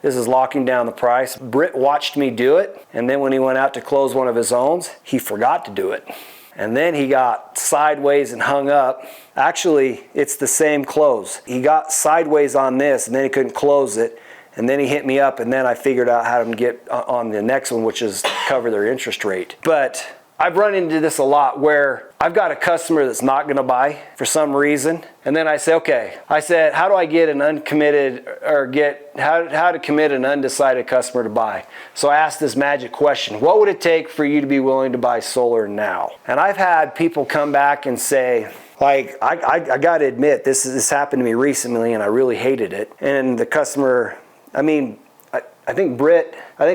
This is locking down the price. Britt watched me do it, and then when he went out to close one of his owns, he forgot to do it. And then he got sideways and hung up. Actually, it's the same close. He got sideways on this, and then he couldn't close it. And then he hit me up, and then I figured out how to get on the next one, which is cover their interest rate. But I've run into this a lot where I've got a customer that's not gonna buy for some reason. And then I say, okay, I said, how do I get an uncommitted, or how to commit an undecided customer to buy? So I asked this magic question: what would it take for you to be willing to buy solar now? And I've had people come back and say, like, I gotta admit, this happened to me recently and I really hated it. And the customer, I mean, I think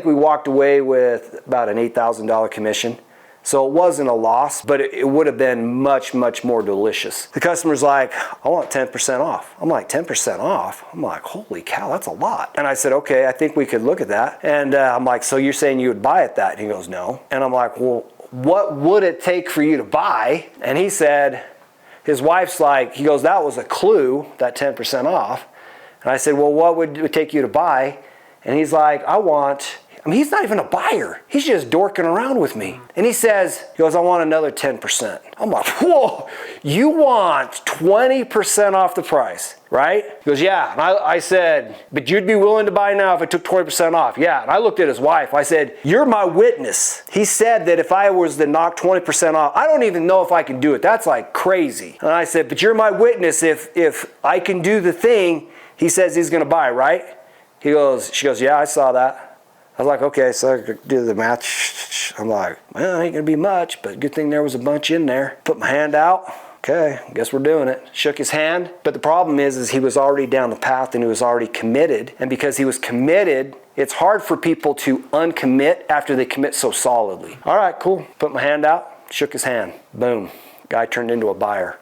we walked away with about an $8,000 commission. So it wasn't a loss, but it would have been much, much more delicious. The customer's like, I want 10% off. I'm like, 10% off? I'm like, holy cow, that's a lot. And I said, okay, I think we could look at that. And I'm like, so you're saying you would buy at that? And he goes, no. And I'm like, well, what would it take for you to buy? And he said, his wife's like, he goes, that was a clue, that 10% off. And I said, well, what would it take you to buy? And he's like, I mean, he's not even a buyer. He's just dorking around with me. And he goes, I want another 10%. I'm like, whoa, you want 20% off the price, right? He goes, yeah. And I said, but you'd be willing to buy now if I took 20% off? Yeah. And I looked at his wife. I said, you're my witness. He said that if I was to knock 20% off, I don't even know if I can do it. That's like crazy. And I said, but you're my witness. If I can do the thing he says he's going to buy, right? She goes, yeah, I saw that. I was like, okay, so I could do the math. I'm like, well, it ain't gonna be much, but good thing there was a bunch in there. Put my hand out. Okay, guess we're doing it. Shook his hand. But the problem is he was already down the path and he was already committed. And because he was committed, it's hard for people to uncommit after they commit so solidly. All right, cool. Put my hand out, shook his hand. Boom. Guy turned into a buyer.